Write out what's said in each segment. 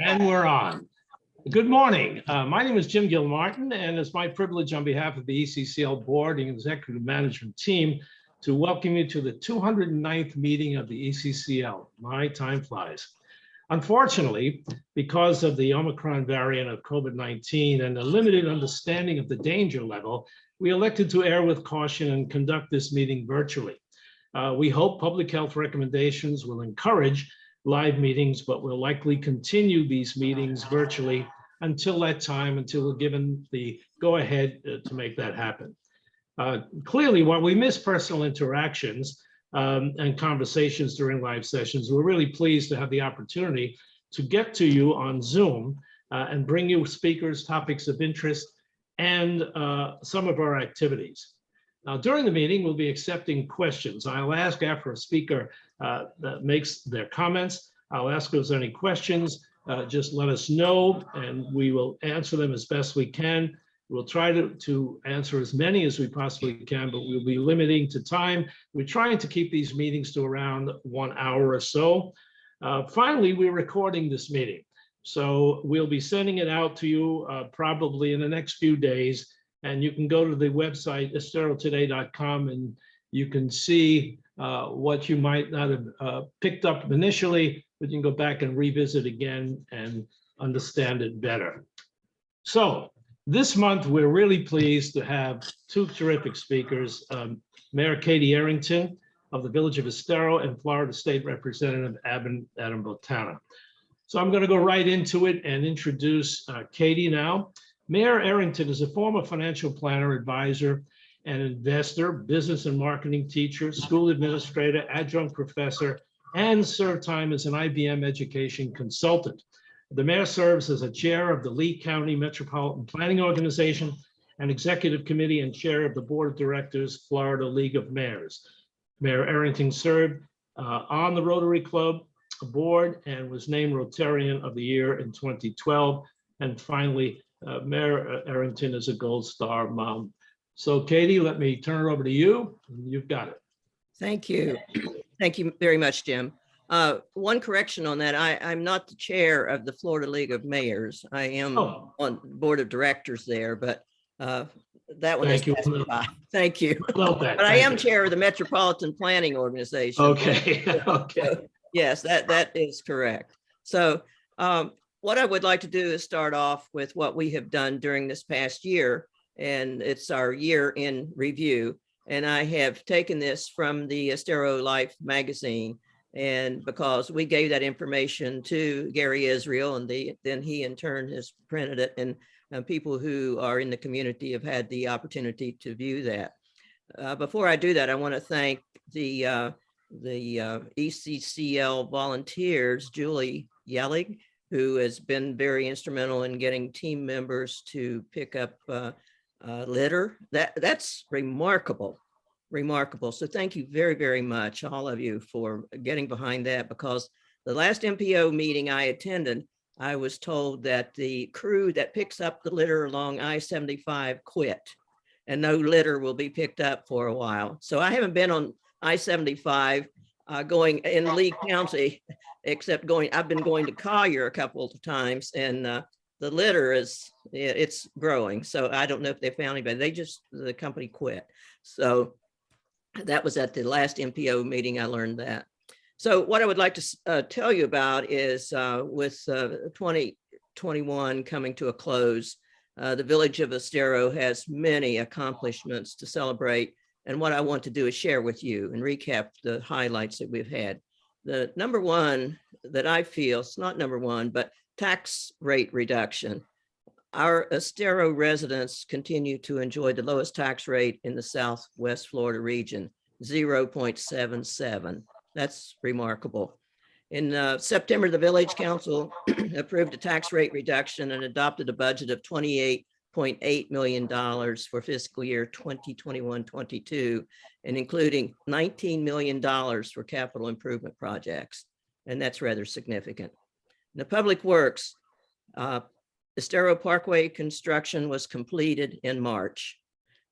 And we're on. Good morning. My name is Jim Gilmartin, and it's my privilege on behalf of the ECCL Board and Executive Management Team to welcome you to the 209th meeting of the ECCL. My time flies. Unfortunately, because of the Omicron variant of COVID-19 and a limited understanding of the danger level, we elected to err with caution and conduct this meeting virtually. We hope public health recommendations will encourage live meetings, but we'll likely continue these meetings virtually until that time, until we're given the go-ahead to make that happen. Clearly, while we miss personal interactions and conversations during live sessions, we're really pleased to have the opportunity to get to you on Zoom and bring you speakers, topics of interest, and some of our activities. Now, during the meeting, we'll be accepting questions. I'll ask after a speaker that makes their comments. I'll ask if there's any questions. Just let us know, and we will answer them as best we can. We'll try to answer as many as we possibly can, but we'll be limiting to time. We're trying to keep these meetings to around 1 hour or so. Finally, we're recording this meeting. So we'll be sending it out to you probably in the next few days. And you can go to the website, esterotoday.com, and you can see what you might not have picked up initially, but you can go back and revisit again and understand it better. So this month, we're really pleased to have two terrific speakers, Mayor Katy Errington of the Village of Estero and Florida State Representative Adam Botana. So I'm going to go right into it and introduce Katy now. Mayor Errington is a former financial planner, advisor, and investor, business and marketing teacher, school administrator, adjunct professor, and served time as an IBM education consultant. The mayor serves as a chair of the Lee County Metropolitan Planning Organization and executive committee and chair of the board of directors, Florida League of Mayors. Mayor Errington served on the Rotary Club board and was named Rotarian of the Year in 2012. And finally, Mayor Errington is a Gold Star mom. So Katy, let me turn it over to you. You've got it. Thank you. Thank you very much, Jim. One correction on that. I'm not the chair of the Florida League of Mayors. I am on the board of directors there, but that one is specified. Thank you. But I am chair of the Metropolitan Planning Organization. Okay. Okay. So, yes, that is correct. So what I would like to do is start off with what we have done during this past year, and it's our year in review. And I have taken this from the Estero Life magazine, and because we gave that information to Gary Israel, and then he in turn has printed it, and people who are in the community have had the opportunity to view that. Before I do that, I want to thank the ECCL volunteers, Julie Yellig, who has been very instrumental in getting team members to pick up litter. That's remarkable. So thank you very, very much, all of you, for getting behind that, because the last MPO meeting I attended, I was told that the crew that picks up the litter along I-75 quit, and no litter will be picked up for a while. So I haven't been on I-75 going in Lee County, except I've been going to Collier a couple of times, and the litter it's growing. So I don't know if they found anybody. The company quit. So that was at the last MPO meeting I learned that. So what I would like to tell you about is with 2021 coming to a close, the Village of Estero has many accomplishments to celebrate. And what I want to do is share with you and recap the highlights that we've had. The number one that I feel, it's not number one, but tax rate reduction. Our Estero residents continue to enjoy the lowest tax rate in the Southwest Florida region, 0.77. That's remarkable. In September, the Village Council approved a tax rate reduction and adopted a budget of $28.8 million for fiscal year 2021-22, and including $19 million for capital improvement projects. And that's rather significant. The Public Works, Estero Parkway construction was completed in March.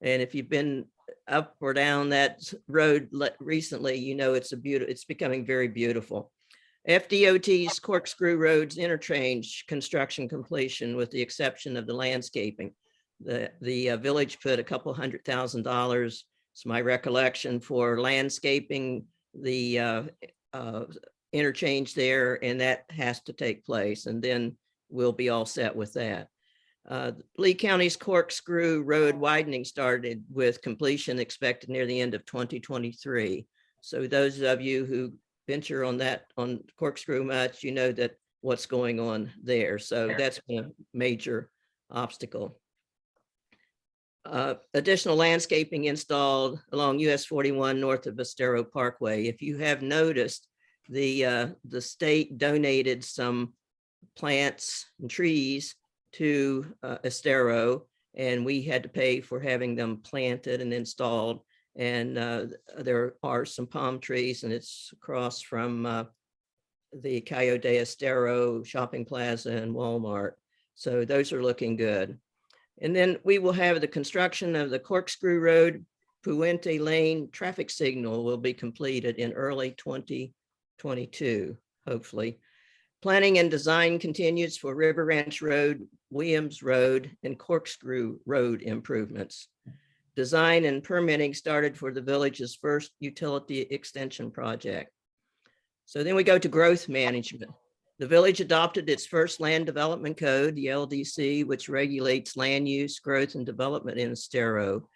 And if you've been up or down that road recently, you know it's becoming very beautiful. FDOT's Corkscrew Roads interchange construction completion with the exception of the landscaping. The village put a couple $100,000, it's my recollection, for landscaping the interchange there, and that has to take place, and then we'll be all set with that. Lee County's Corkscrew Road widening started with completion expected near the end of 2023. So those of you who venture on Corkscrew much, you know that what's going on there. So that's been a major obstacle. Additional landscaping installed along US 41 north of Estero Parkway. If you have noticed, the state donated some plants and trees to Estero, and we had to pay for having them planted and installed. And there are some palm trees, and it's across from the Cayo de Estero shopping plaza and Walmart. So those are looking good. And then we will have the construction of the Corkscrew Road Puente Lane traffic signal will be completed in early 2022, hopefully. Planning and design continues for River Ranch Road, Williams Road, and Corkscrew Road improvements. Design and permitting started for the village's first utility extension project. So then we go to growth management. The village adopted its first land development code, the LDC, which regulates land use, growth, and development in Estero.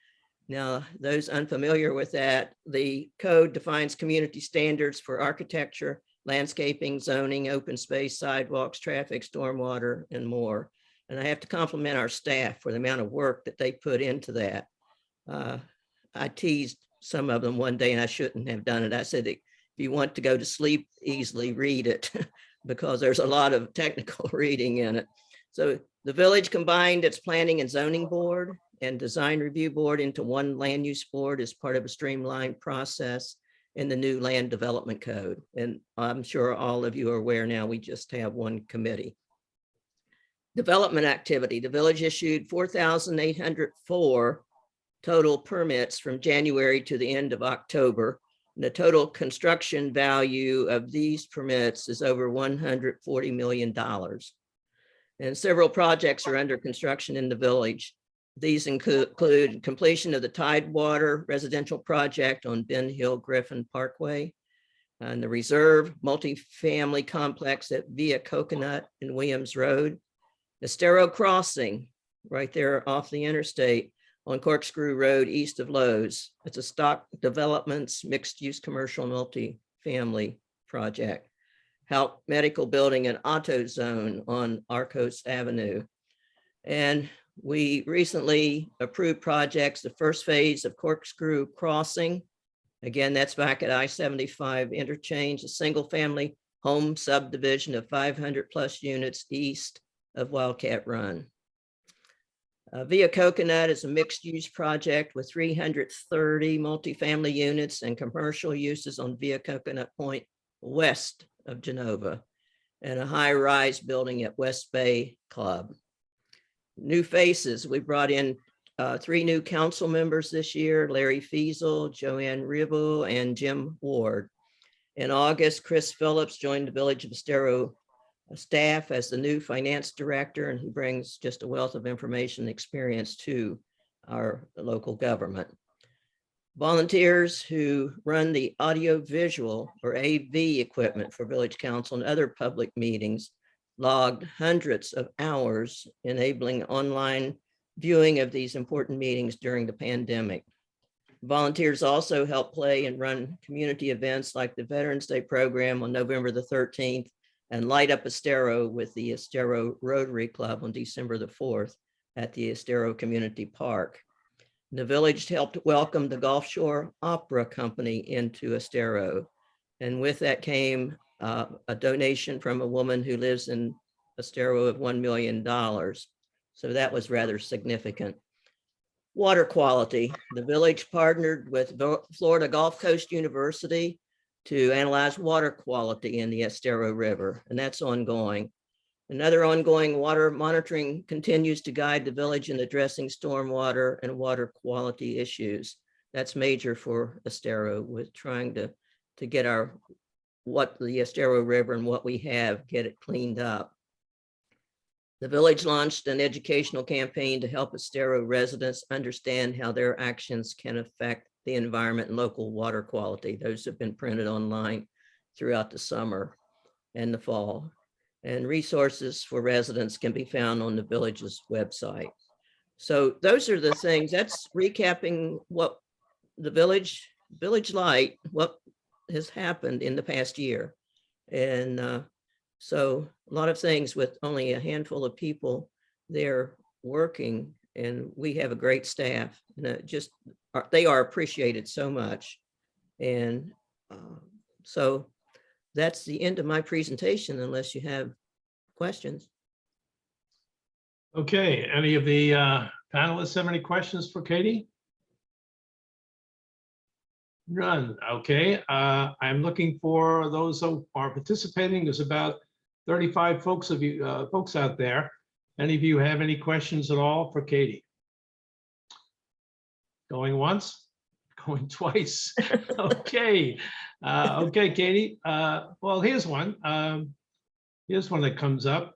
Now, those unfamiliar with that, the code defines community standards for architecture, landscaping, zoning, open space, sidewalks, traffic, stormwater, and more. And I have to compliment our staff for the amount of work that they put into that. I teased some of them one day, and I shouldn't have done it. I said, if you want to go to sleep easily, read it, because there's a lot of technical reading in it. So the village combined its planning and zoning board and design review board into one land use board as part of a streamlined process in the new land development code. And I'm sure all of you are aware now, we just have one committee. Development activity, the village issued 4,804 total permits from January to the end of October. And the total construction value of these permits is over $140 million. And several projects are under construction in the village. These include completion of the Tidewater residential project on Ben Hill Griffin Parkway, and the Reserve multifamily complex at Via Coconut and Williams Road, Estero Crossing right there off the interstate on Corkscrew Road east of Lowe's. It's a stock developments mixed-use commercial multifamily project. Health Medical Building and Auto Zone on Arcos Avenue. And we recently approved projects, the first phase of Corkscrew Crossing. Again, that's back at I-75 interchange, a single family home subdivision of 500 plus units east of Wildcat Run. Via Coconut is a mixed use project with 330 multifamily units and commercial uses on Via Coconut Point west of Genova, and a high rise building at West Bay Club. New faces, we brought in 3 new council members this year, Larry Fiesel, Joanne Ribble, and Jim Ward. In August, Chris Phillips joined the Village of Estero staff as the new finance director, and he brings just a wealth of information and experience to our local government. Volunteers who run the audio visual or AV equipment for Village Council and other public meetings logged hundreds of hours enabling online viewing of these important meetings during the pandemic. Volunteers also help play and run community events like the Veterans Day program on November the 13th and Light Up Estero with the Estero Rotary Club on December the 4th at the Estero Community Park. The village helped welcome the Gulf Shore Opera Company into Estero. And with that came a donation from a woman who lives in Estero of $1 million. So that was rather significant. Water quality. The village partnered with Florida Gulf Coast University to analyze water quality in the Estero River, and that's ongoing. Another ongoing water monitoring continues to guide the village in addressing stormwater and water quality issues. That's major for Estero with trying to get our what the Estero River and what we have, get it cleaned up. The village launched an educational campaign to help Estero residents understand how their actions can affect the environment and local water quality. Those have been printed online throughout the summer and the fall. And resources for residents can be found on the village's website. So those are the things. That's recapping what the village light, what has happened in the past year. And so a lot of things with only a handful of people there working, and we have a great staff, and they are appreciated so much. And so that's the end of my presentation, unless you have questions. Okay, any of the panelists have any questions for Katy? None. Okay, I'm looking for those who are participating. There's about 35 folks out there. Any of you have any questions at all for Katy? Going once, going twice. Okay, okay, Katy. Well, here's one. Here's one that comes up.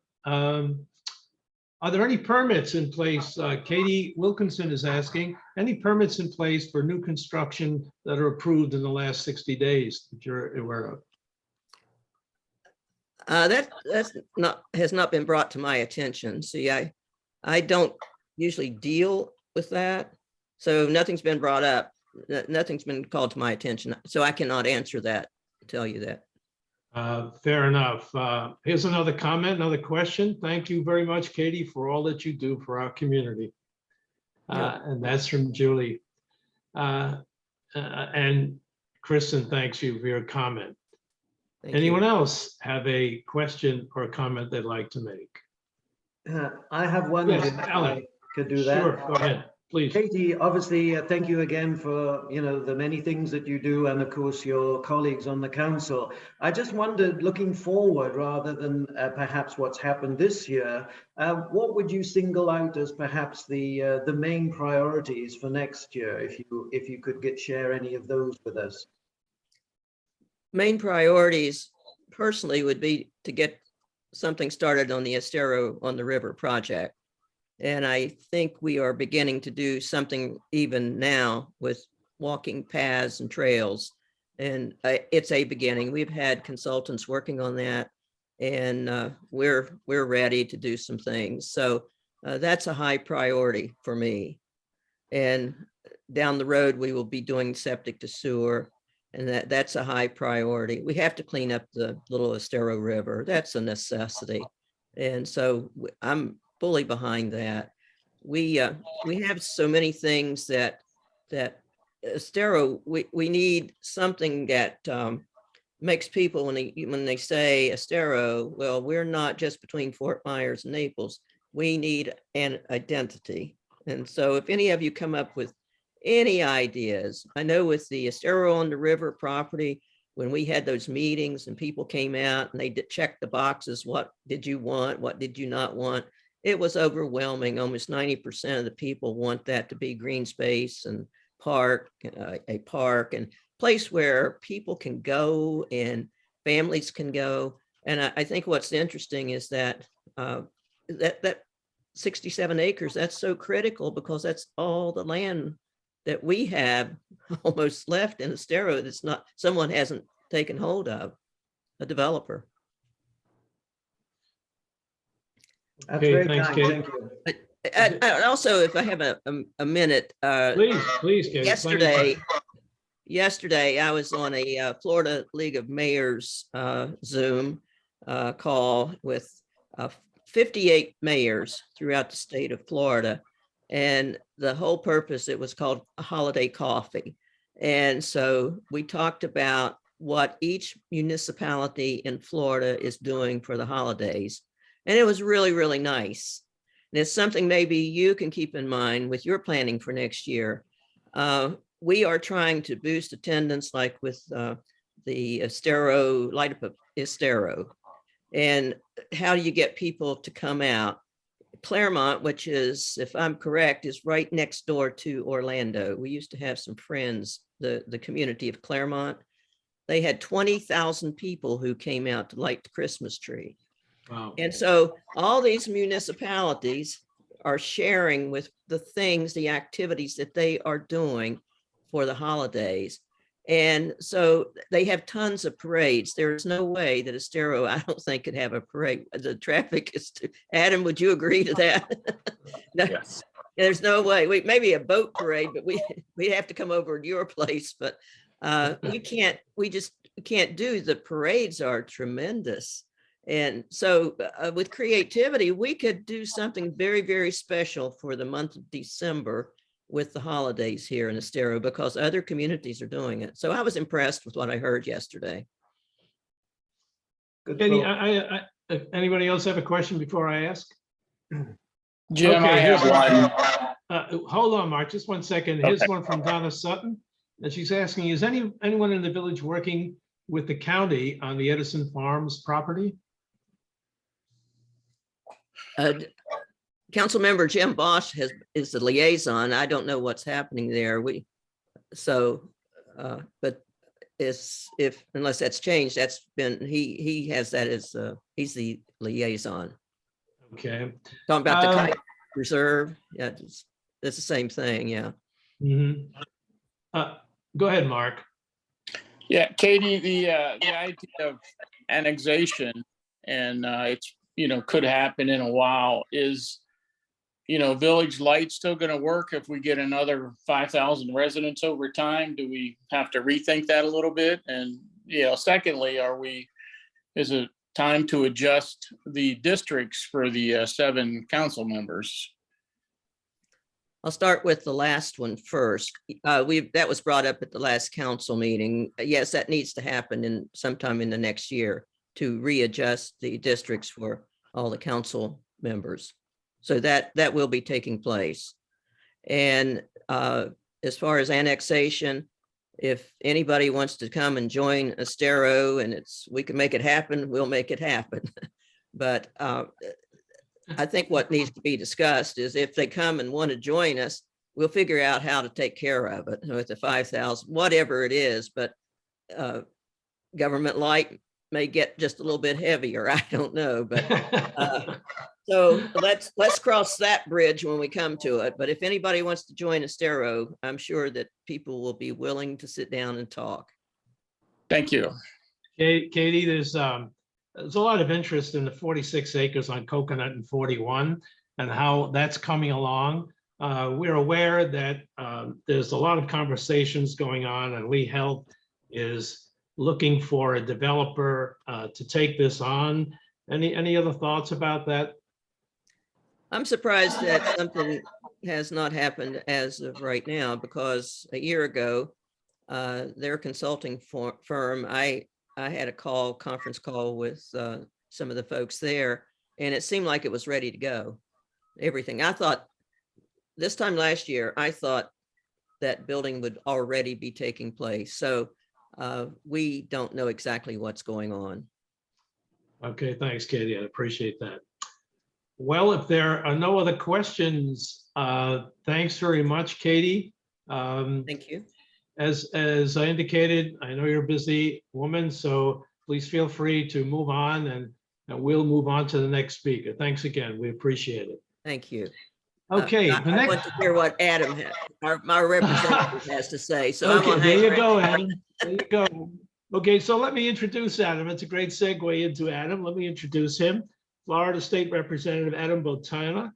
Are there any permits in place? Katie Wilkinson is asking, any permits in place for new construction that are approved in the last 60 days that you're aware of? That has not been brought to my attention. See, I don't usually deal with that. So nothing's been brought up. Nothing's been called to my attention. So I cannot answer that, tell you that. Fair enough. Here's another comment, another question. Thank you very much, Katy, for all that you do for our community. And that's from Julie. And Kristen, thanks you for your comment. Anyone else have a question or a comment they'd like to make? I have one. Yes, if Alan. I could do that. Sure, go ahead, please. Katy, obviously, thank you again for the many things that you do, and of course your colleagues on the council. I just wondered, looking forward rather than perhaps what's happened this year, what would you single out as perhaps the main priorities for next year, if you could share any of those with us? Main priorities personally would be to get something started on the Estero on the River project. And I think we are beginning to do something even now with walking paths and trails. And it's a beginning. We've had consultants working on that, and we're ready to do some things. So that's a high priority for me. And down the road, we will be doing septic to sewer, and that's a high priority. We have to clean up the little Estero River. That's a necessity. And so I'm fully behind that. We have so many things that Estero, we need something that makes people, when they say Estero, well, we're not just between Fort Myers and Naples. We need an identity. And so if any of you come up with any ideas, I know with the Estero on the River property, when we had those meetings and people came out and they did check the boxes, what did you want? What did you not want? It was overwhelming. Almost 90% of the people want that to be green space and a park and place where people can go and families can go. And I think what's interesting is that that 67 acres, that's so critical, because that's all the land that we have almost left in Estero that's not, someone hasn't taken hold of, a developer. That's Okay, very thanks, kind. Katy. Thank you. I also, if I have a minute, Please, Katy. Yesterday I was on a Florida League of Mayors Zoom call with 58 mayors throughout the state of Florida. And the whole purpose, it was called a holiday coffee. And so we talked about what each municipality in Florida is doing for the holidays. And it was really, really nice. And it's something maybe you can keep in mind with your planning for next year. We are trying to boost attendance, like with the Estero, Light Up Estero. And how do you get people to come out? Claremont, which is, if I'm correct, is right next door to Orlando. We used to have some friends, the community of Claremont. they had 20,000 people who came out to light the Christmas tree. Wow. And so all these municipalities are sharing with the things, the activities that they are doing for the holidays. And so they have tons of parades. There's no way that Estero, I don't think, could have a parade. The traffic is too, Adam, would you agree to that? No, Yes. there's no way. Maybe a boat parade, but we have to come over to your place. But we just can't do. The parades are tremendous. And so with creativity, we could do something very, very special for the month of December with the holidays here in Estero, because other communities are doing it. So I was impressed with what I heard yesterday. Good Katy, thought. anybody else have a question before I ask? Jim, I here's have one. Hold on, Mark, just one second. Here's one from Donna Sutton. And she's asking, is anyone in the village working with the county on the Edison Farms property? Council member Jim Bosch is the liaison. I don't know what's happening there. But unless that's changed, that's been, he has that as, he's the liaison. Okay. Talking about the kite reserve. Yeah, it's the same thing. Yeah. Mhm. Go ahead, Mark. Yeah, Katy, the idea of annexation, and it's, could happen in a while, is, Village Light still going to work if we get another 5,000 residents over time? Do we have to rethink that a little bit? And, secondly, is it time to adjust the districts for the 7 council members? I'll start with the last one first. That was brought up at the last council meeting. Yes, that needs to happen sometime in the next year to readjust the districts for all the council members. So that will be taking place. And as far as annexation, if anybody wants to come and join Estero and we can make it happen, we'll make it happen. But I think what needs to be discussed is if they come and want to join us, we'll figure out how to take care of it with the 5,000, whatever it is. But government light may get just a little bit heavier. I don't know, but so let's cross that bridge when we come to it. But if anybody wants to join Estero, I'm sure that people will be willing to sit down and talk. Thank you. Katy, there's a lot of interest in the 46 acres on Coconut and 41 and how that's coming along. We're aware that there's a lot of conversations going on, and Lee Health is looking for a developer to take this on. Any other thoughts about that? I'm surprised that something has not happened as of right now, because a year ago, their consulting firm, I had a conference call with some of the folks there, and it seemed like it was ready to go. Everything. I thought this time last year, I thought that building would already be taking place. So we don't know exactly what's going on. Okay, thanks, Katy. I appreciate that. Well, if there are no other questions, thanks very much, Katy. Thank you. As I indicated, I know you're a busy woman, so please feel free to move on, and we'll move on to the next speaker. Thanks again. We appreciate it. Thank you. Okay. I want to hear what Adam, my representative, has to say. So okay, there you go, Adam. There you go. Okay, so let me introduce Adam. It's a great segue into Adam. Let me introduce him. Florida State Representative Adam Botana.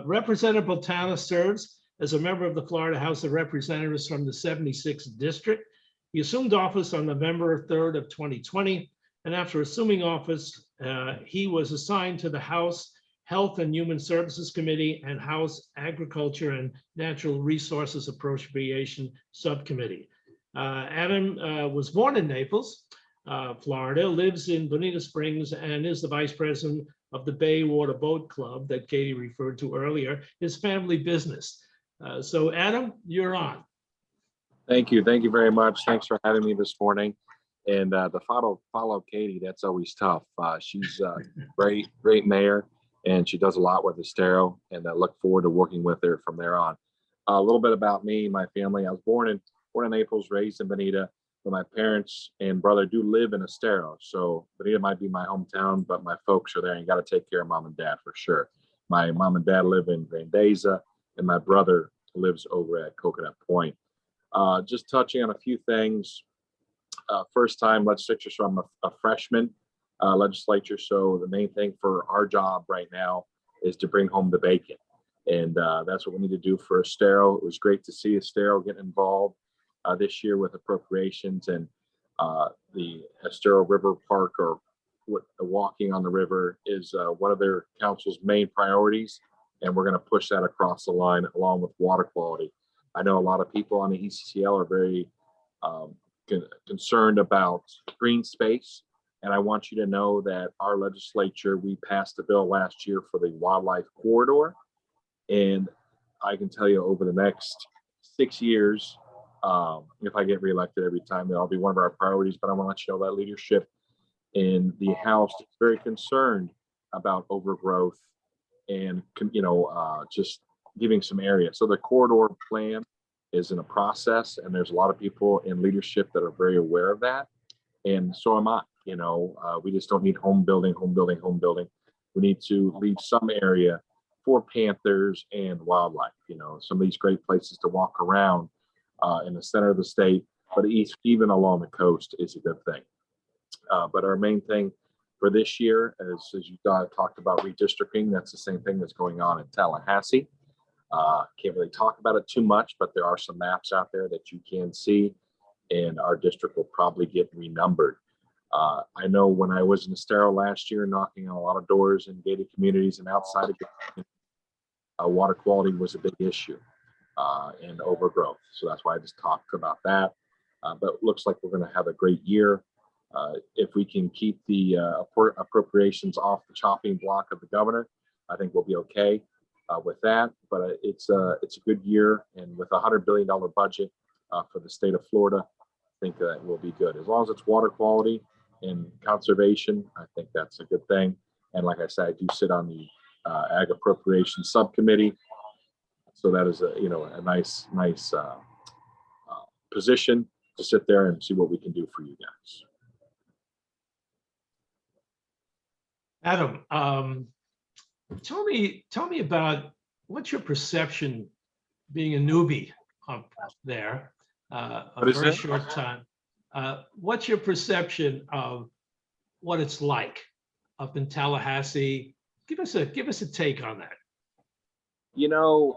Representative Botana serves as a member of the Florida House of Representatives from the 76th District. He assumed office on November 3rd of 2020, and after assuming office, he was assigned to the House Health and Human Services Committee and House Agriculture and Natural Resources Appropriation Subcommittee. Adam was born in Naples, Florida, lives in Bonita Springs, and is the vice president of the Bay Water Boat Club that Katy referred to earlier, his family business. So Adam, you're on. Thank you. Thank you very much. Thanks for having me this morning. And to follow Katy, that's always tough. She's a great mayor, and she does a lot with Estero, and I look forward to working with her from there on. A little bit about me, my family. I was born in Naples, raised in Bonita, but my parents and brother do live in Estero. So Bonita might be my hometown, but my folks are there, and you got to take care of mom and dad for sure. My mom and dad live in Grandeza, and my brother lives over at Coconut Point. Just touching on a few things. First time legislature, so I'm a freshman legislature. So the main thing for our job right now is to bring home the bacon. And that's what we need to do for Estero. It was great to see Estero get involved this year with appropriations, and the Estero River Park, or walking on the river, is one of their council's main priorities. And we're going to push that across the line along with water quality. I know a lot of people on the ECCL are very concerned about green space. And I want you to know that our legislature, we passed a bill last year for the wildlife corridor. And I can tell you, over the next 6 years, if I get reelected every time, that'll be one of our priorities. But I want to let you know that leadership in the House is very concerned about overgrowth and, just giving some area. So the corridor plan is in a process, and there's a lot of people in leadership that are very aware of that. And so am I. We just don't need home building. We need to leave some area for panthers and wildlife. Some of these great places to walk around in the center of the state, but even along the coast is a good thing. But our main thing for this year, as you talked about redistricting, that's the same thing that's going on in Tallahassee. Can't really talk about it too much, but there are some maps out there that you can see, and our district will probably get renumbered. I know when I was in Estero last year, knocking on a lot of doors in gated communities and outside of water quality was a big issue, and overgrowth. So that's why I just talked about that. But it looks like we're going to have a great year. If we can keep the appropriations off the chopping block of the governor, I think we'll be okay with that. But it's a good year, and with a $100 billion budget for the state of Florida, I think that will be good. As long as it's water quality and conservation, I think that's a good thing. And like I said, I do sit on the Ag Appropriations Subcommittee, so that is a nice position to sit there and see what we can do for you guys. Adam, tell me about what's your perception being a newbie up there, a very short time. What's your perception of what it's like up in Tallahassee? Give us a take on that. Never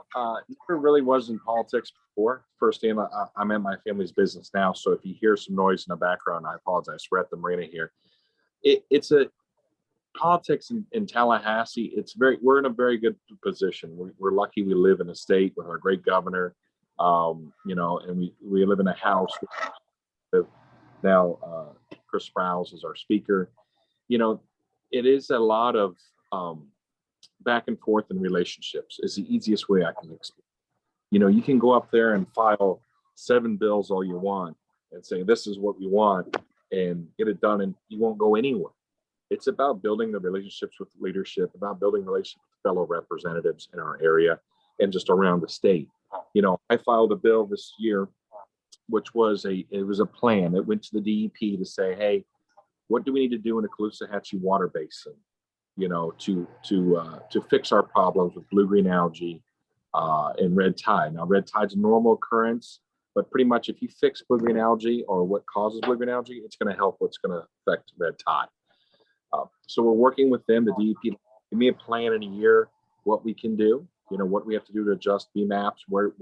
really was in politics before. Firsthand, I'm in my family's business now, so if you hear some noise in the background, I apologize. We're at the marina here. It's a politics in Tallahassee. We're in a very good position. We're lucky we live in a state with our great governor, and we live in a house with now Chris Sprouse is our speaker. It is a lot of back and forth in relationships is the easiest way I can explain. You can go up there and file 7 bills all you want and say, this is what we want, and get it done, and you won't go anywhere. It's about building the relationships with leadership, about building relationships with fellow representatives in our area and just around the state. I filed a bill this year, which was a plan. It went to the DEP to say, hey, what do we need to do in the Caloosahatchee water basin, to fix our problems with blue-green algae and red tide. Now, red tide's a normal occurrence, but pretty much if you fix blue-green algae or what causes blue-green algae, it's going to help what's going to affect red tide. So we're working with them, the DEP, give me a plan in a year, what we can do, what we have to do to adjust BMAPs, what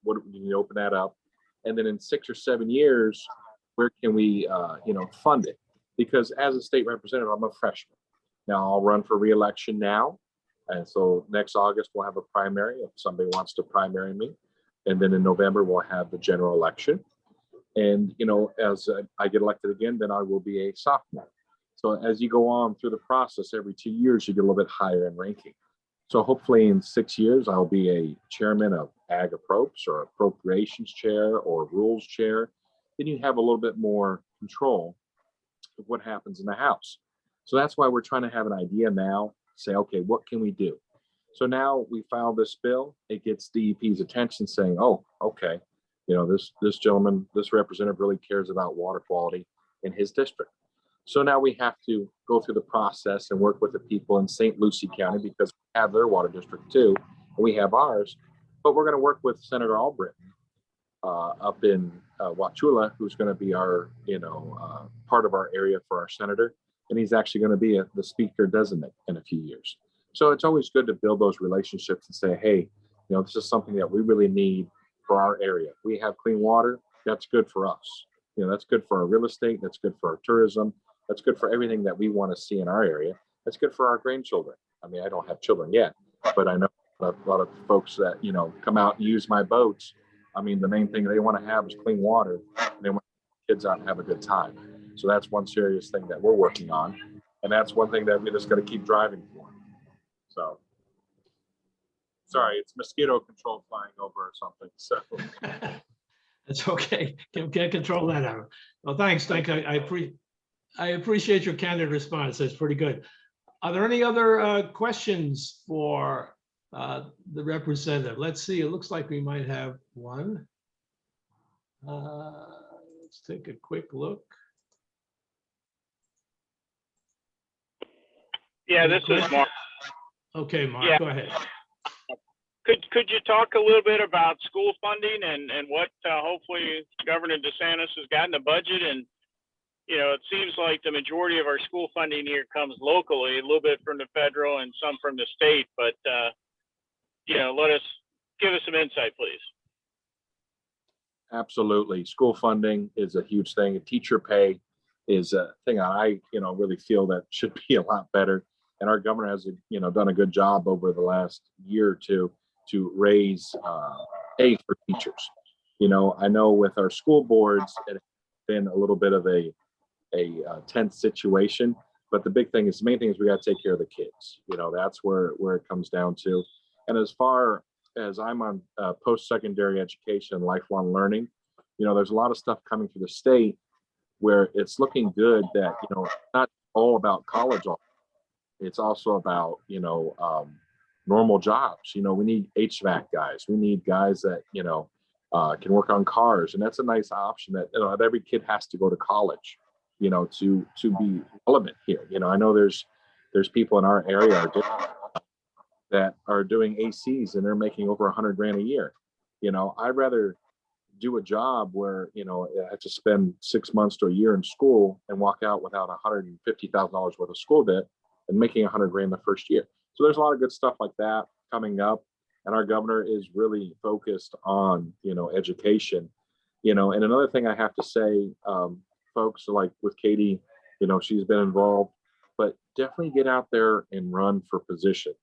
we need to open that up. And then in 6 or 7 years, where can we, fund it? Because as a state representative, I'm a freshman. Now I'll run for re-election now. And so next August, we'll have a primary if somebody wants to primary me. And then in November, we'll have the general election. And, as I get elected again, then I will be a sophomore. So as you go on through the process, every 2 years, you get a little bit higher in ranking. So hopefully in 6 years, I'll be a chairman of Ag Approps or appropriations chair or rules chair. Then you have a little bit more control of what happens in the House. So that's why we're trying to have an idea now, say, okay, what can we do? So now we filed this bill, it gets DEP's attention saying, oh, okay, this gentleman, this representative really cares about water quality in his district. So now we have to go through the process and work with the people in St. Lucie County because we have their water district too, and we have ours. But we're going to work with Senator Albritton up in Wauchula, who's going to be our, part of our area for our senator, and he's actually going to be the speaker designate in a few years. So it's always good to build those relationships and say, hey, this is something that we really need for our area. We have clean water. That's good for us. That's good for our real estate. That's good for our tourism. That's good for everything that we want to see in our area. That's good for our grandchildren. I mean, I don't have children yet, but I know a lot of folks that, come out and use my boats. I mean, the main thing they want to have is clean water. And they want kids out and have a good time. So that's one serious thing that we're working on. And that's one thing that we just got to keep driving for. So, sorry, it's mosquito control flying over or something. So. That's okay. Can't control that out. Well, thanks. I appreciate your candid response. That's pretty good. Are there any other questions for the representative? Let's see. It looks like we might have one. Let's take a quick look. Yeah, this is Mark. Okay, Mark, Yeah. Go ahead. Could you talk a little bit about school funding and what hopefully Governor DeSantis has got in the budget? And it seems like the majority of our school funding here comes locally, a little bit from the federal and some from the state. But give us some insight, please. Absolutely, school funding is a huge thing. Teacher pay is a thing I really feel that should be a lot better. And our governor has done a good job over the last year or two to raise pay for teachers. I know with our school boards, it's been a little bit of a tense situation, but the main thing is we got to take care of the kids. That's where it comes down to. And as far as I'm on post-secondary education, lifelong learning, there's a lot of stuff coming through the state where it's looking good that, it's not all about college. It's also about, normal jobs. We need HVAC guys. We need guys that, can work on cars. And that's a nice option that, not every kid has to go to college, to be relevant here. I know there's people in our area that are doing ACs and they're making over $100,000 a year. I'd rather do a job where, I have to spend 6 months to a year in school and walk out without $150,000 worth of school debt and making $100,000 the first year. So there's a lot of good stuff like that coming up. And our governor is really focused on, education, and another thing I have to say, folks, like with Katy, she's been involved, but definitely get out there and run for positions.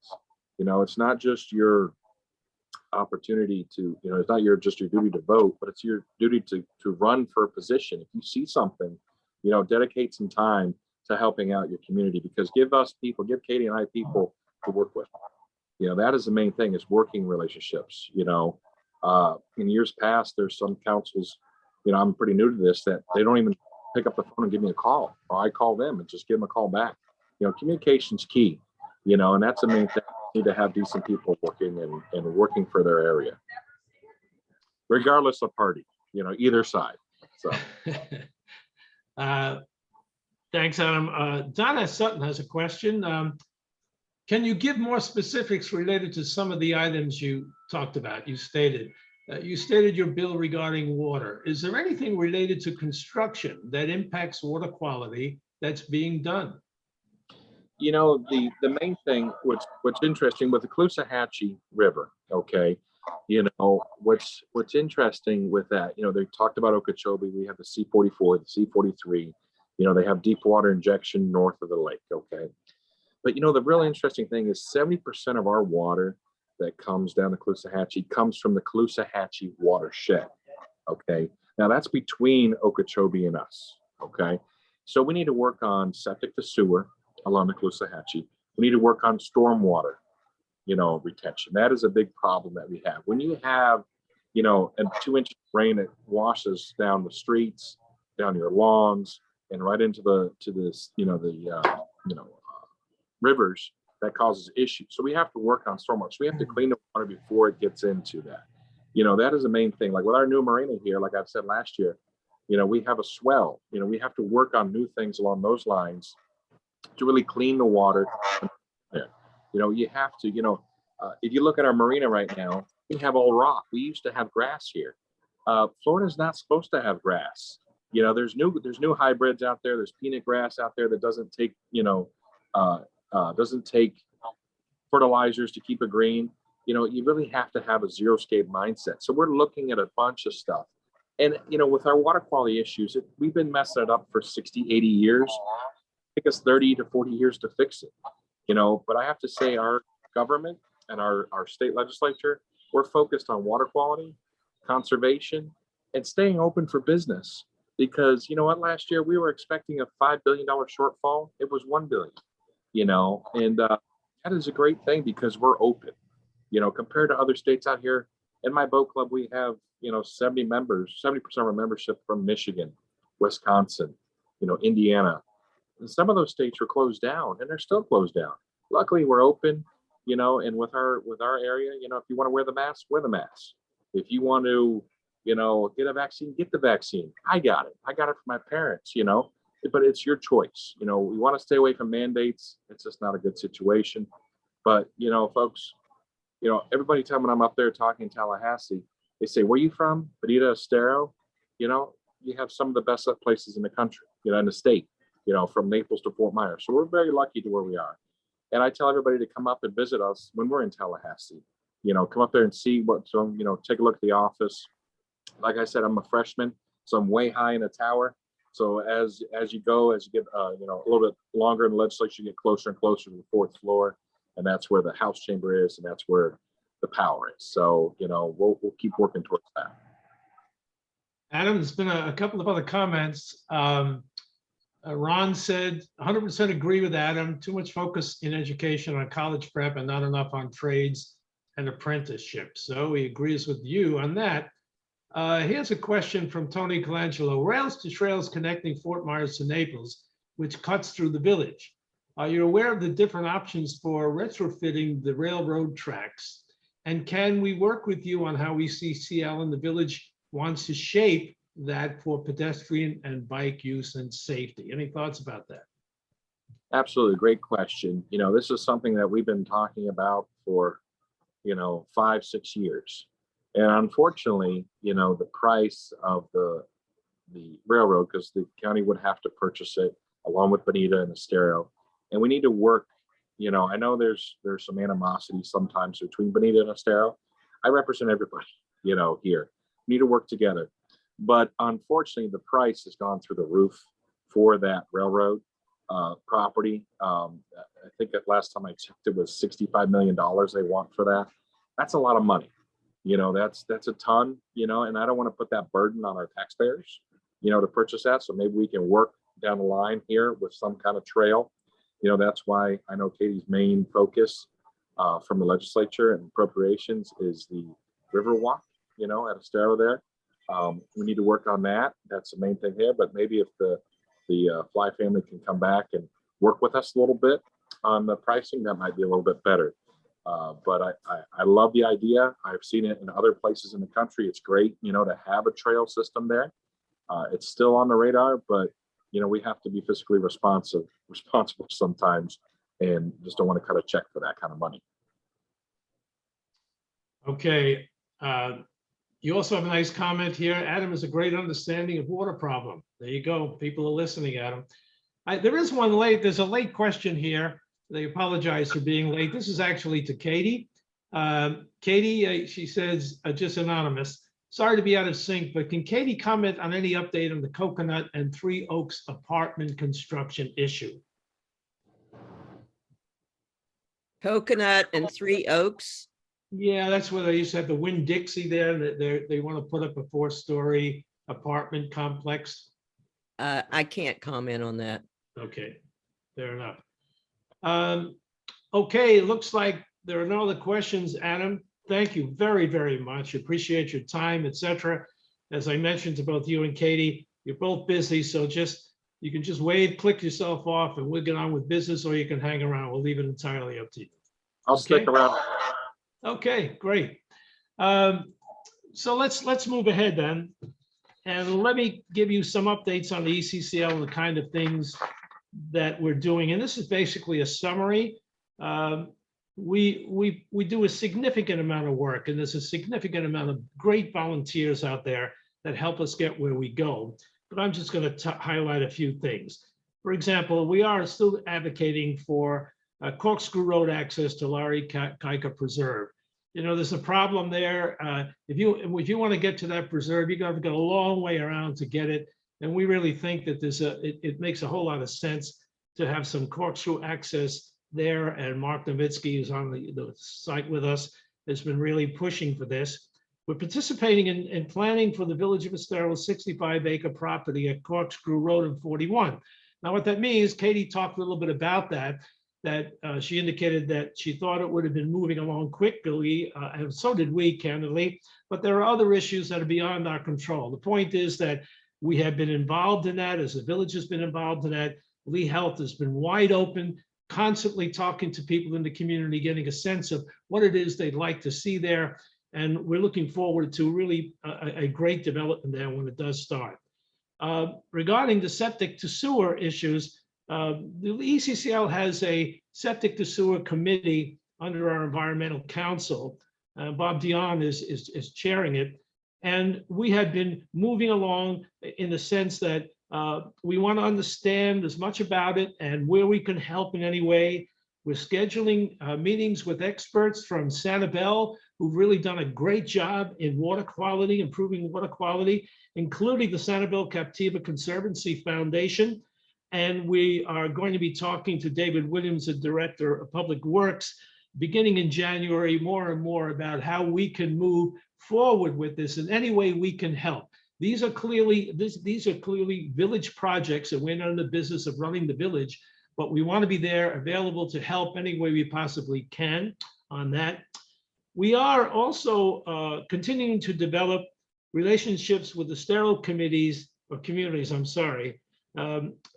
It's not just your opportunity to, it's not just your duty to vote, but it's your duty to run for a position. If you see something, dedicate some time to helping out your community, because give Katy and I people to work with. That is the main thing, is working relationships. In years past, there's some councils, I'm pretty new to this, that they don't even pick up the phone and give me a call, or I call them and just give them a call back. Communication's key, and that's the main thing. You need to have decent people working and working for their area, regardless of party, either side. So. Thanks, Adam. Donna Sutton has a question. Can you give more specifics related to some of the items you talked about? You stated your bill regarding water. Is there anything related to construction that impacts water quality that's being done? The main thing, what's interesting with the Caloosahatchee River, okay, what's interesting with that, they talked about Okeechobee. We have the C-44, the C-43. They have deep water injection north of the lake, okay? But, the really interesting thing is 70% of our water that comes down the Caloosahatchee comes from the Caloosahatchee watershed, okay? Now, that's between Okeechobee and us, okay? So we need to work on septic to sewer along the Caloosahatchee. We need to work on stormwater, retention. That is a big problem that we have. When you have, a 2 inches of rain that washes down the streets, down your lawns, and right into rivers, that causes issues. So we have to work on stormwater. So we have to clean the water before it gets into that. That is the main thing. Like with our new marina here, like I've said last year, we have a swell. We have to work on new things along those lines to really clean the water there. You have to, if you look at our marina right now, we have all rock. We used to have grass here. Florida's not supposed to have grass. There's new hybrids out there. There's peanut grass out there that doesn't take, doesn't take fertilizers to keep it green. You really have to have a zero-scape mindset. So we're looking at a bunch of stuff. And, with our water quality issues, we've been messing it up for 60, 80 years. It took us 30 to 40 years to fix it, but I have to say our government and our state legislature, we're focused on water quality, conservation, and staying open for business. Because last year we were expecting a $5 billion shortfall. It was $1 billion, and that is a great thing because we're open, compared to other states out here. In my boat club, we have, 70 members, 70% of our membership from Michigan, Wisconsin, Indiana. And some of those states were closed down and they're still closed down. Luckily, we're open, and with our area, if you want to wear the mask, wear the mask. If you want to, get a vaccine, get the vaccine. I got it for my parents, but it's your choice. We want to stay away from mandates. It's just not a good situation. But, folks, everybody tell me when I'm up there talking in Tallahassee, they say, where are you from? Bonita, Estero. You have some of the best places in the country, in the state, from Naples to Fort Myers. So we're very lucky to where we are. And I tell everybody to come up and visit us when we're in Tallahassee. Come up there and see take a look at the office. Like I said, I'm a freshman, so I'm way high in the tower. So as you go, as you get a little bit longer in the legislature, you get closer and closer to the fourth floor, and that's where the House chamber is, and that's where the power is. So we'll keep working towards that. Adam, there's been a couple of other comments. Ron said 100% agree with Adam. Too much focus in education on college prep and not enough on trades and apprenticeships. So he agrees with you on that. Here's a question from Tony Colangelo. Rails to trails connecting Fort Myers to Naples, which cuts through the village. Are you aware of the different options for retrofitting the railroad tracks? And can we work with you on how ECCL in the village wants to shape that for pedestrian and bike use and safety? Any thoughts about that? Absolutely. Great question. This is something that we've been talking about for, 5-6 years. And unfortunately, the price of the railroad, because the county would have to purchase it along with Bonita and Estero. And we need to work, I know there's some animosity sometimes between Bonita and Estero. I represent everybody, here. We need to work together. But unfortunately, the price has gone through the roof for that railroad property. I think that last time I checked, it was $65 million they want for that. That's a lot of money. That's a ton, and I don't want to put that burden on our taxpayers, to purchase that. So maybe we can work down the line here with some kind of trail. That's why I know Katy's main focus from the legislature and appropriations is the river walk, at Estero there. We need to work on that. That's the main thing here. But maybe if the Fly family can come back and work with us a little bit on the pricing, that might be a little bit better. But I love the idea. I've seen it in other places in the country. It's great, to have a trail system there. It's still on the radar, but we have to be fiscally responsible sometimes, and just don't want to cut a check for that kind of money. Okay. You also have a nice comment here. Adam has a great understanding of water problem. There you go. People are listening, Adam. There is one late. There's a late question here. They apologize for being late. This is actually to Katy. Katy, she says, just anonymous. Sorry to be out of sync, but can Katy comment on any update on the Coconut and Three Oaks apartment construction issue? Coconut and Three Oaks. Yeah, that's where they used to have the Winn-Dixie there. They want to put up a 4-story apartment complex. I can't comment on that. Okay, fair enough. Okay, it looks like there are no other questions, Adam. Thank you very, very much. Appreciate your time, etc. As I mentioned to both you and Katy, you're both busy, so you can just wave, click yourself off, and we'll get on with business, or you can hang around. We'll leave it entirely up to you. I'll stick around. Okay, great. So let's move ahead then. And let me give you some updates on the ECCL and the kind of things that we're doing. And this is basically a summary. We do a significant amount of work, and there's a significant amount of great volunteers out there that help us get where we go. But I'm just going to highlight a few things. For example, we are still advocating for Corkscrew Road access to Larry Kaika Preserve. You know, there's a problem there. If you want to get to that preserve, you're going to go a long way around to get it. And we really think that it makes a whole lot of sense to have some corkscrew access there. And Mark Nowitzki is on the site with us, has been really pushing for this. We're participating in planning for the Village of Estero's 65-acre property at Corkscrew Road and 41. Now, what that means, Katy talked a little bit about that she indicated that she thought it would have been moving along quickly, and so did we, candidly, but there are other issues that are beyond our control. The point is that we have been involved in that, as the village has been involved in that. Lee Health has been wide open, constantly talking to people in the community, getting a sense of what it is they'd like to see there. And we're looking forward to really a great development there when it does start. Regarding the septic to sewer issues, the ECCL has a septic to sewer committee under our environmental council. Bob Dion is chairing it. And we have been moving along in the sense that we want to understand as much about it and where we can help in any way. We're scheduling meetings with experts from Sanibel, who've really done a great job in water quality, improving water quality, including the Sanibel Captiva Conservancy Foundation. And we are going to be talking to David Williams, the Director of Public Works, beginning in January, more and more about how we can move forward with this in any way we can help. These are clearly village projects, and we're not in the business of running the village, but we want to be there available to help any way we possibly can on that. We are also continuing to develop relationships with the sterile committees or communities, I'm sorry,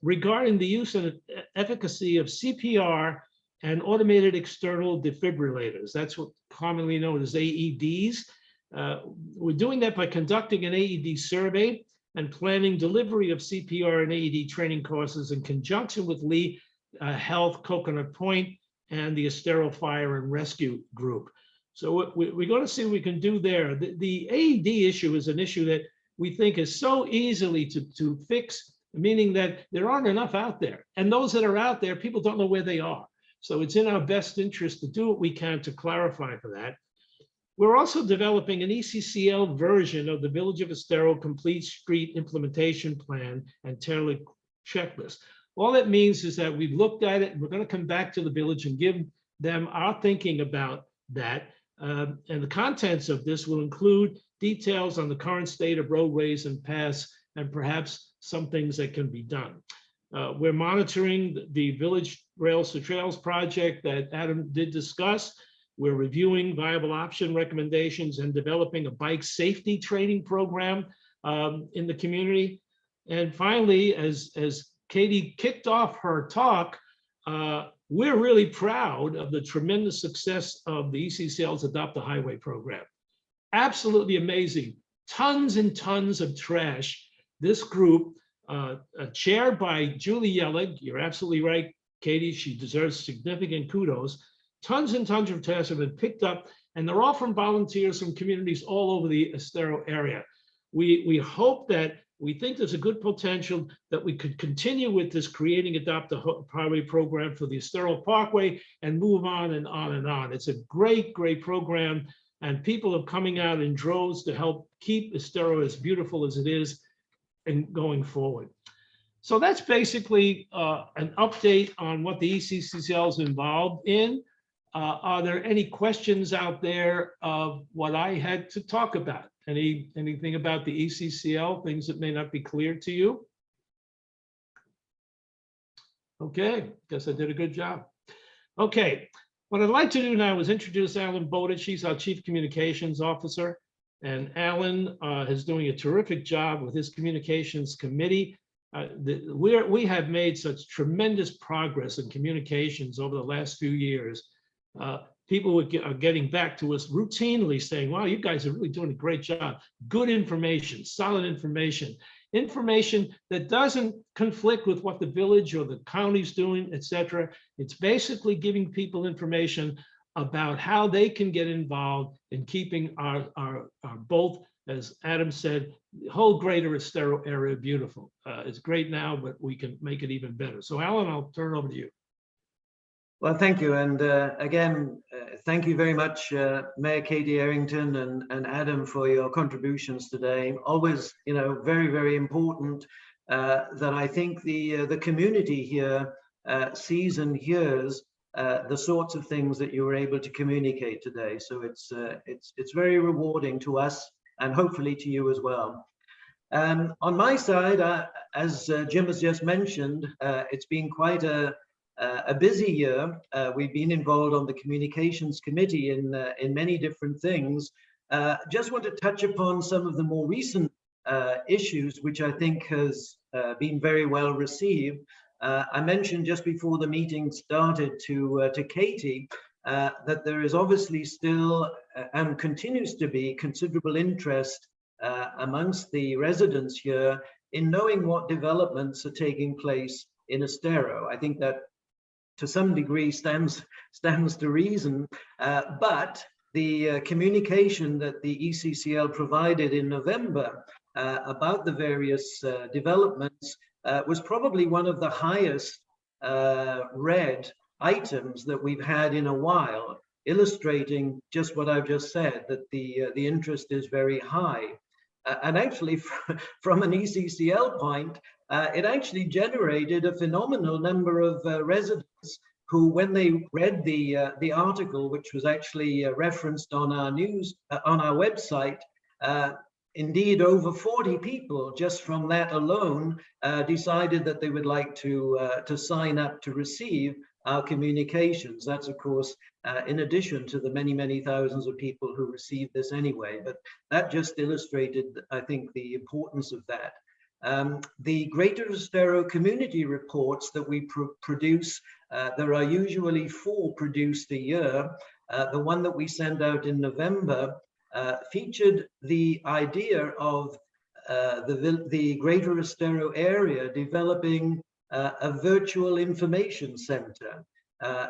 regarding the use and efficacy of CPR and automated external defibrillators. That's what commonly known as AEDs. We're doing that by conducting an AED survey and planning delivery of CPR and AED training courses in conjunction with Lee Health, Coconut Point, and the Estero Fire and Rescue Group. So we're going to see what we can do there. The AED issue is an issue that we think is so easily to fix, meaning that there aren't enough out there. And those that are out there, people don't know where they are. So it's in our best interest to do what we can to clarify for that. We're also developing an ECCL version of the Village of Estero Complete Street Implementation Plan and Tailored Checklist. All that means is that we've looked at it and we're going to come back to the village and give them our thinking about that. And the contents of this will include details on the current state of roadways and paths and perhaps some things that can be done. We're monitoring the Village Rails to Trails project that Adam did discuss. We're reviewing viable option recommendations and developing a bike safety training program in the community. And finally, as Katy kicked off her talk, we're really proud of the tremendous success of the ECCL's Adopt a Highway program. Absolutely amazing. Tons and tons of trash. This group, chaired by Julie Yellig, you're absolutely right, Katy, she deserves significant kudos. Tons and tons of trash have been picked up, and they're all from volunteers from communities all over the Estero area. We hope that we think there's a good potential that we could continue with this creating Adopt a Highway program for the Estero Parkway and move on and on and on. It's a great, great program, and people are coming out in droves to help keep Estero as beautiful as it is and going forward. So that's basically an update on what the ECCL is involved in. Are there any questions out there of what I had to talk about? Anything about the ECCL, things that may not be clear to you? Okay, guess I did a good job. Okay, what I'd like to do now is introduce Alan Bowden. She's our Chief Communications Officer. And Alan is doing a terrific job with his communications committee. We have made such tremendous progress in communications over the last few years. People are getting back to us routinely saying, wow, you guys are really doing a great job. Good information, solid information, information that doesn't conflict with what the village or the county's doing, et cetera. It's basically giving people information about how they can get involved in keeping our both, as Adam said, the whole greater Estero area beautiful. It's great now, but we can make it even better. So Alan, I'll turn it over to you. Well, thank you. And again, thank you very much, Mayor Katy Errington and Adam, for your contributions today. Always, very, very important that I think the community here sees and hears the sorts of things that you were able to communicate today. So it's very rewarding to us and hopefully to you as well. On my side, as Jim has just mentioned, it's been quite a busy year. We've been involved on the communications committee in many different things. Just want to touch upon some of the more recent issues, which I think has been very well received. I mentioned just before the meeting started to Katy that there is obviously still and continues to be considerable interest amongst the residents here in knowing what developments are taking place in Estero. I think that to some degree stands to reason, but the communication that the ECCL provided in November about the various developments was probably one of the highest read items that we've had in a while, illustrating just what I've just said, that the interest is very high. And actually, from an ECCL point, it actually generated a phenomenal number of residents who, when they read the article, which was actually referenced on our on our website, indeed over 40 people just from that alone decided that they would like to sign up to receive our communications. That's of course in addition to the many, many thousands of people who received this anyway, but that just illustrated, I think, the importance of that. The Greater Estero community reports that we produce, there are usually 4 produced a year. The one that we sent out in November featured the idea of the Greater Estero area developing a virtual information center.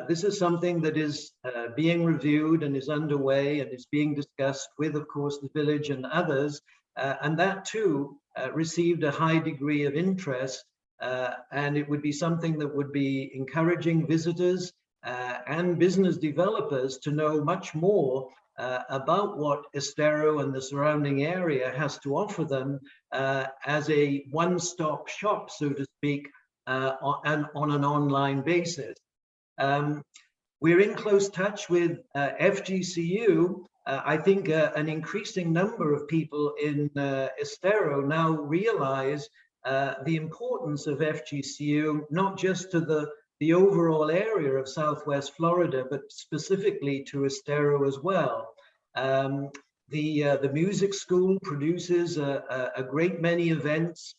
This is something that is being reviewed and is underway and is being discussed with, of course, the village and others. And that too received a high degree of interest. And it would be something that would be encouraging visitors and business developers to know much more about what Estero and the surrounding area has to offer them as a one-stop shop, so to speak, on an online basis. We're in close touch with FGCU. I think an increasing number of people in Estero now realize the importance of FGCU, not just to the overall area of Southwest Florida, but specifically to Estero as well. The music school produces a great many events.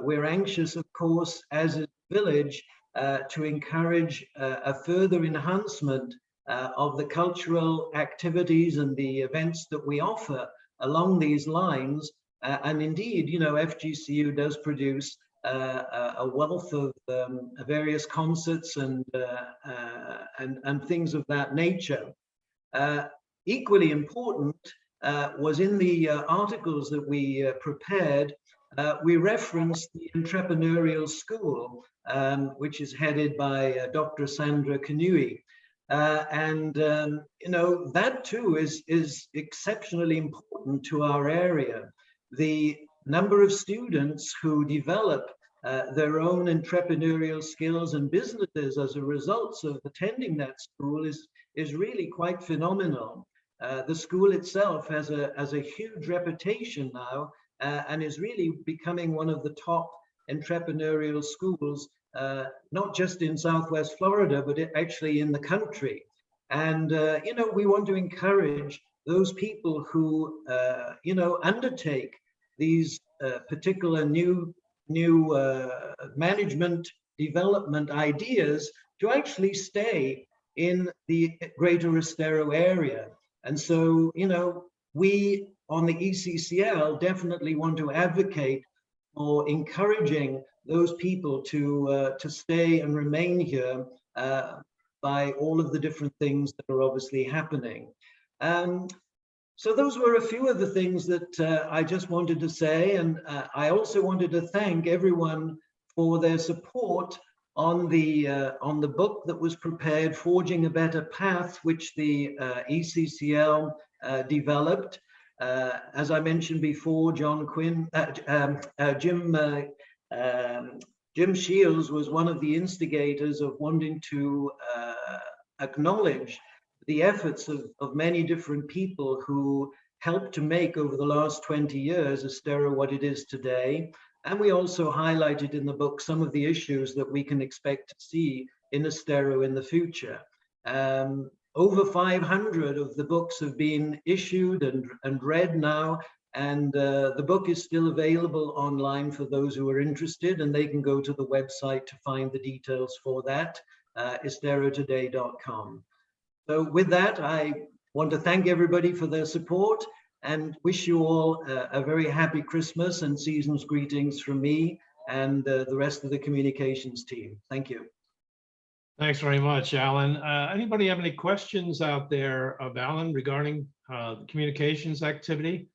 We're anxious, of course, as a village, to encourage a further enhancement of the cultural activities and the events that we offer along these lines. And indeed, FGCU does produce a wealth of various concerts and things of that nature. Equally important was in the articles that we prepared, we referenced the entrepreneurial school, which is headed by Dr. Sandra Kanui. That too is exceptionally important to our area. The number of students who develop their own entrepreneurial skills and businesses as a result of attending that school is really quite phenomenal. The school itself has a huge reputation now and is really becoming one of the top entrepreneurial schools, not just in Southwest Florida, but actually in the country. And, we want to encourage those people who, undertake these particular new management development ideas to actually stay in the greater Estero area. And so, you know, we on the ECCL definitely want to advocate for encouraging those people to stay and remain here by all of the different things that are obviously happening. So those were a few of the things that I just wanted to say. And I also wanted to thank everyone for their support on the book that was prepared, Forging a Better Path, which the ECCL developed. As I mentioned before, Jim Shields was one of the instigators of wanting to acknowledge the efforts of many different people who helped to make over the last 20 years Estero what it is today. And we also highlighted in the book some of the issues that we can expect to see in Estero in the future. Over 500 of the books have been issued and read now, and the book is still available online for those who are interested, and they can go to the website to find the details for that, esterotoday.com. So with that, I want to thank everybody for their support and wish you all a very happy Christmas and season's greetings from me and the rest of the communications team. Thank you. Thanks very much, Alan. Anybody have any questions out there of Alan regarding the communications activity?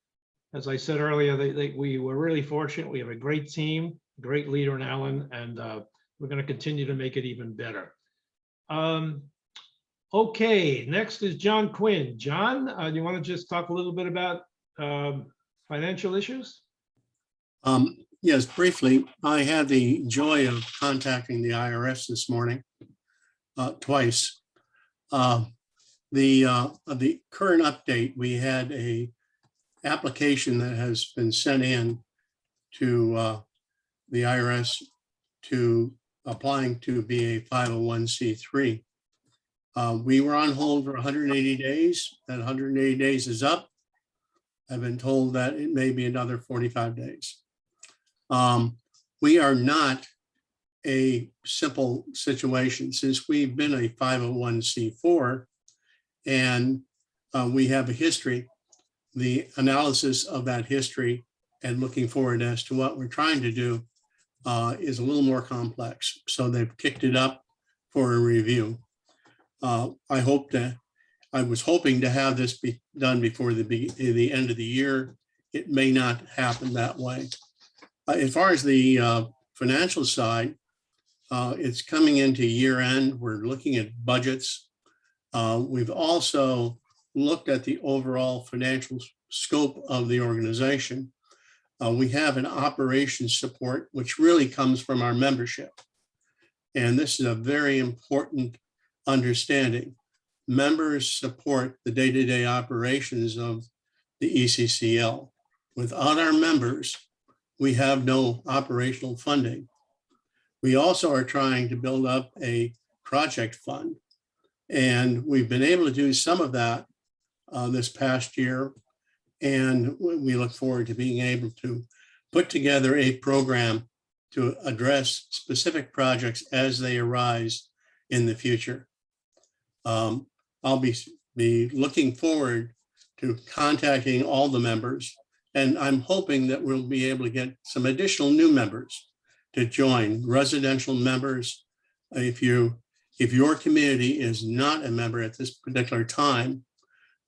As I said earlier, we were really fortunate. We have a great team, great leader in Alan, and we're going to continue to make it even better. Okay, next is John Quinn. John, do you want to just talk a little bit about financial issues? Yes, briefly. I had the joy of contacting the IRS this morning twice. The current update, we had a application that has been sent in to the IRS to applying to be a 501c3. We were on hold for 180 days. That 180 days is up. I've been told that it may be another 45 days. We are not a simple situation since we've been a 501c4 and we have a history. The analysis of that history and looking forward as to what we're trying to do is a little more complex. So they've kicked it up for a review. I was hoping to have this be done before the end of the year. It may not happen that way. As far as the financial side, it's coming into year end. We're looking at budgets. We've also looked at the overall financial scope of the organization. We have an operations support, which really comes from our membership. And this is a very important understanding. Members support the day-to-day operations of the ECCL. Without our members, we have no operational funding. We also are trying to build up a project fund, and we've been able to do some of that this past year, and we look forward to being able to put together a program to address specific projects as they arise in the future. I'll be looking forward to contacting all the members, and I'm hoping that we'll be able to get some additional new members to join, residential members. If your community is not a member at this particular time,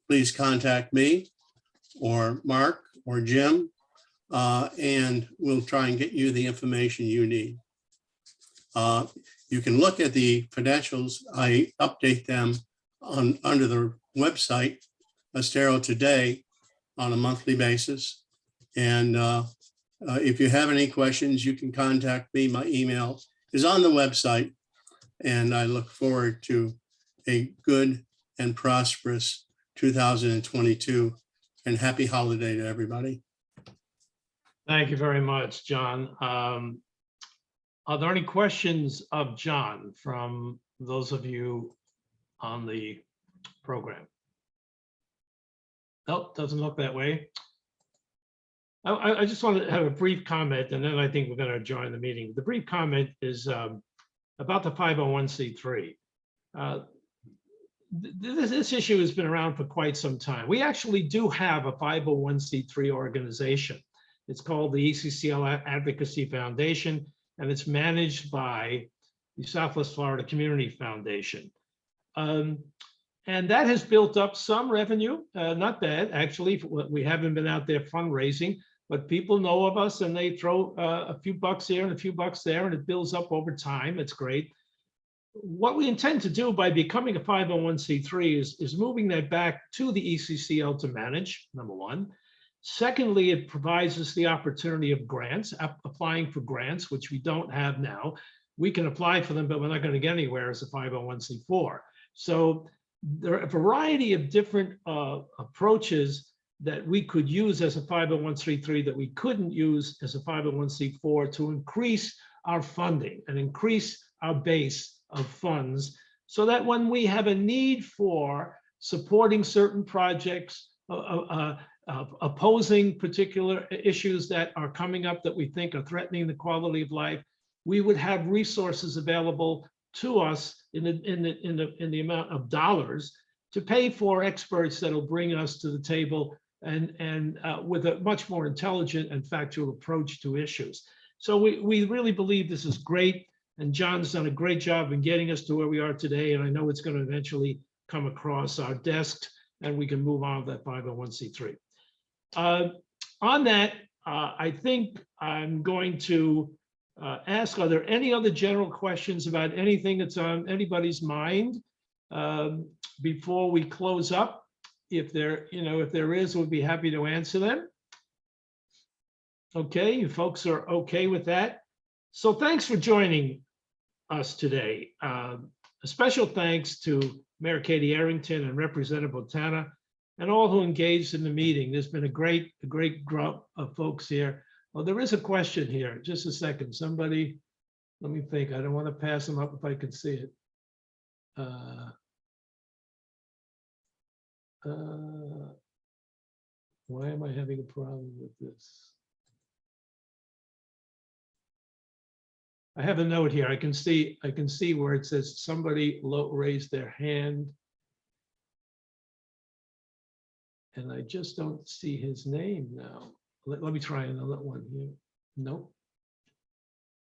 please contact me or Mark or Jim, and we'll try and get you the information you need. You can look at the financials. I update them under the website, Estero Today, on a monthly basis. And if you have any questions, you can contact me. My email is on the website, and I look forward to a good and prosperous 2022, and happy holiday to everybody. Thank you very much, John. Are there any questions of John from those of you on the program? Nope, doesn't look that way. I just want to have a brief comment, and then I think we're going to join the meeting. The brief comment is about the 501c3. this issue has been around for quite some time. We actually do have a 501c3 organization. It's called the ECCL Advocacy Foundation, and it's managed by the Southwest Florida Community Foundation. And that has built up some revenue, not bad, actually. We haven't been out there fundraising, but people know of us and they throw a few bucks here and a few bucks there, and it builds up over time. It's great. What we intend to do by becoming a 501c3 is moving that back to the ECCL to manage, number one. Secondly, it provides us the opportunity of grants, applying for grants, which we don't have now. We can apply for them, but we're not going to get anywhere as a 501c4. So there are a variety of different approaches that we could use as a 501c3 that we couldn't use as a 501c4 to increase our funding and increase our base of funds, so that when we have a need for supporting certain projects, opposing particular issues that are coming up that we think are threatening the quality of life, we would have resources available to us in the amount of dollars to pay for experts that will bring us to the table and with a much more intelligent and factual approach to issues. So we really believe this is great. And John's done a great job in getting us to where we are today. And I know it's going to eventually come across our desk and we can move on to that 501c3. On that, I think I'm going to ask, are there any other general questions about anything that's on anybody's mind before we close up? If there is, we'll be happy to answer them. Okay, you folks are okay with that. So thanks for joining us today. A special thanks to Mayor Katy Errington and Representative Botana and all who engaged in the meeting. There's been a great group of folks here. Well, there is a question here. Just a second. Somebody, let me think. I don't want to pass them up if I can see it. Why am I having a problem with this? I have a note here. I can see where it says somebody raised their hand. And I just don't see his name now. Let me try another one here. Nope.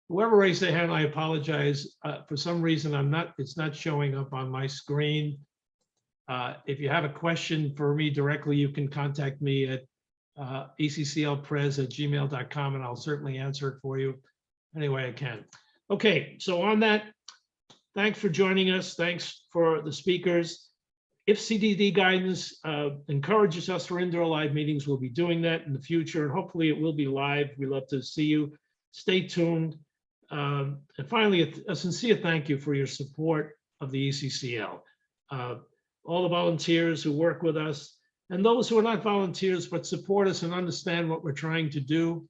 Whoever raised their hand, I apologize. For some reason, it's not showing up on my screen. If you have a question for me directly, you can contact me at ecclprez@gmail.com and I'll certainly answer it for you any way I can. Okay, so on that, thanks for joining us. Thanks for the speakers. If CDD guidance encourages us for indoor live meetings, we'll be doing that in the future, and hopefully it will be live. We love to see you. Stay tuned. And finally, a sincere thank you for your support of the ECCL. All the volunteers who work with us, and those who are not volunteers but support us and understand what we're trying to do.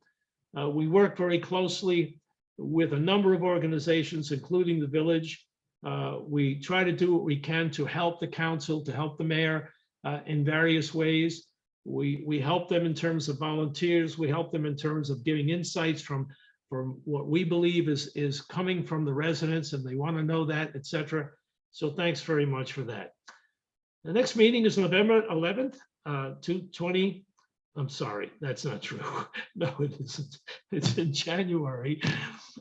We work very closely with a number of organizations, including the village. We try to do what we can to help the council, to help the mayor in various ways. We help them in terms of volunteers. We help them in terms of giving insights from what we believe is coming from the residents, and they want to know that, etc. So thanks very much for that. The next meeting is November 11th, 2020. I'm sorry, that's not true. No, it isn't. It's in January.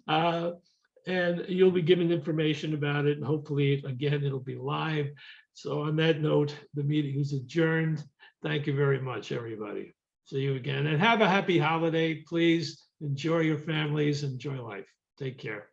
And you'll be given information about it. And hopefully, again, it'll be live. So on that note, the meeting is adjourned. Thank you very much, everybody. See you again. And have a happy holiday. Please enjoy your families, enjoy life. Take care.